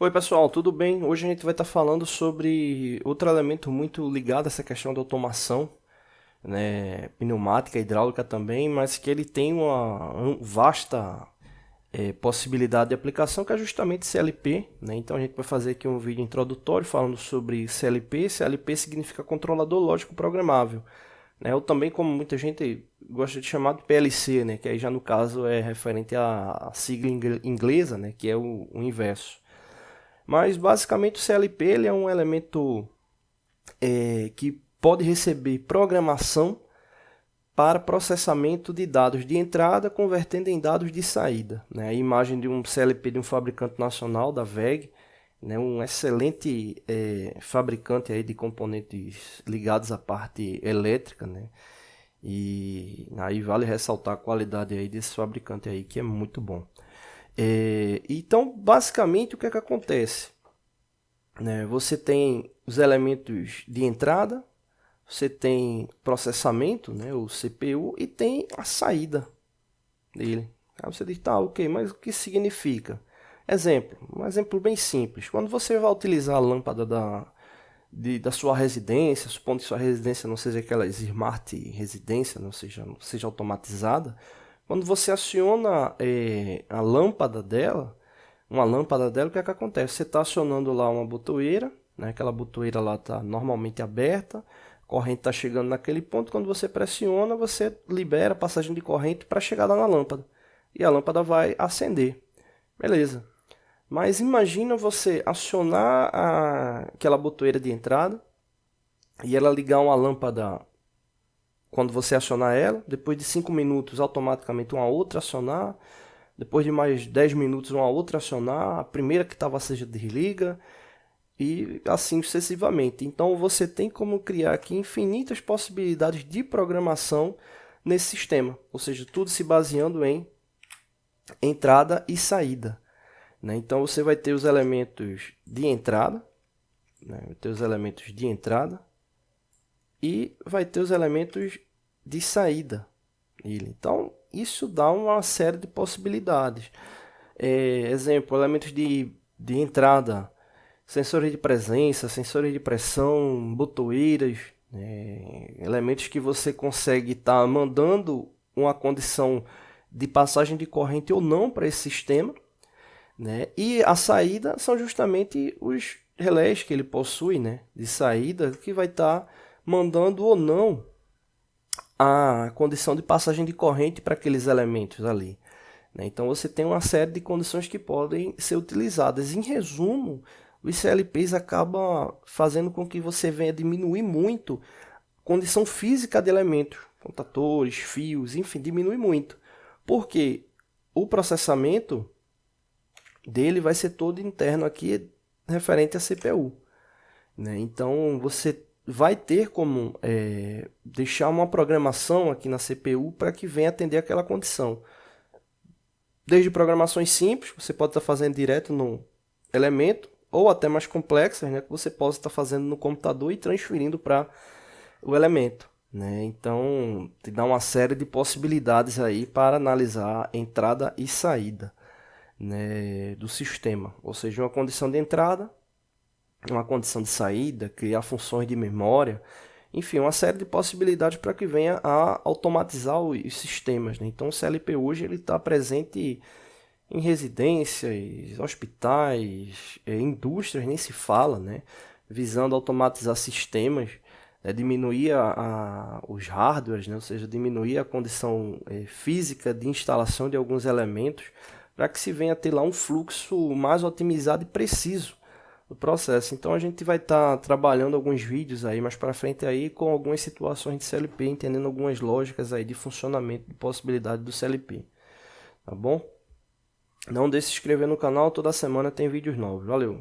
Oi pessoal, tudo bem? Hoje a gente vai estar falando sobre outro elemento muito ligado a essa questão da automação, né, pneumática, hidráulica também, mas que ele tem uma vasta possibilidade de aplicação, que é justamente CLP, né? Então a gente vai fazer aqui um vídeo introdutório falando sobre CLP. CLP significa controlador lógico programável, né? Ou também, como muita gente gosta de chamar de PLC, né? Que aí já no caso é referente à sigla inglesa, né? Que é o inverso. Mas basicamente o CLP ele é um elemento que pode receber programação para processamento de dados de entrada, convertendo em dados de saída, né? A imagem de um CLP de um fabricante nacional, da WEG, né? Um excelente fabricante aí de componentes ligados à parte elétrica, né? E aí vale ressaltar a qualidade aí desse fabricante aí, que é muito bom. Então, basicamente, o que é que acontece? Né? Você tem os elementos de entrada, você tem processamento, né, o CPU, e tem a saída dele. Aí você diz, tá, ok, mas o que significa? Um exemplo bem simples. Quando você vai utilizar a lâmpada da sua residência, supondo que sua residência não seja aquela smart residência, não seja automatizada, quando você aciona a lâmpada dela, uma lâmpada dela, o que é que acontece? Você está acionando lá uma botoeira, né? Aquela botoeira lá está normalmente aberta, a corrente está chegando naquele ponto, quando você pressiona, você libera a passagem de corrente para chegar lá na lâmpada. E a lâmpada vai acender. Beleza. Mas imagina você acionar aquela botoeira de entrada e ela ligar uma lâmpada quando você acionar ela, depois de 5 minutos automaticamente uma outra acionar, depois de mais 10 minutos uma outra acionar, a primeira que estava acesa desliga e assim sucessivamente. Então você tem como criar aqui infinitas possibilidades de programação nesse sistema, ou seja, tudo se baseando em entrada e saída, né? Então você vai ter os elementos de entrada, né? Vai ter os elementos de entrada e vai ter os elementos de saída. Então isso dá uma série de possibilidades. Exemplo, elementos de entrada, sensores de presença, sensores de pressão, botoeiras, elementos que você consegue estar mandando uma condição de passagem de corrente ou não para esse sistema, né? E a saída são justamente os relés que ele possui, né, de saída, que vai estar mandando ou não a condição de passagem de corrente para aqueles elementos ali, né? Então você tem uma série de condições que podem ser utilizadas. Em resumo, os CLPs acabam fazendo com que você venha diminuir muito a condição física de elementos, contadores, fios, enfim, diminui muito. Porque o processamento dele vai ser todo interno aqui, referente à CPU, né? Então você vai ter como deixar uma programação aqui na CPU para que venha atender aquela condição. Desde programações simples, você pode estar fazendo direto no elemento, ou até mais complexas, né, que você possa estar fazendo no computador e transferindo para o elemento, né? Então, te dá uma série de possibilidades aí para analisar entrada e saída, né, do sistema. Ou seja, uma condição de entrada, uma condição de saída, criar funções de memória, enfim, uma série de possibilidades para que venha a automatizar os sistemas, né? Então o CLP hoje ele está presente em residências, hospitais, indústrias, nem se fala, né? Visando automatizar sistemas, diminuir os hardwares, né? Ou seja, diminuir a condição física de instalação de alguns elementos, para que se venha a ter lá um fluxo mais otimizado e preciso do processo. Então a gente vai estar trabalhando alguns vídeos aí mais para frente aí com algumas situações de CLP, entendendo algumas lógicas aí de funcionamento e possibilidade do CLP, tá bom? Não deixe de se inscrever no canal, toda semana tem vídeos novos. Valeu!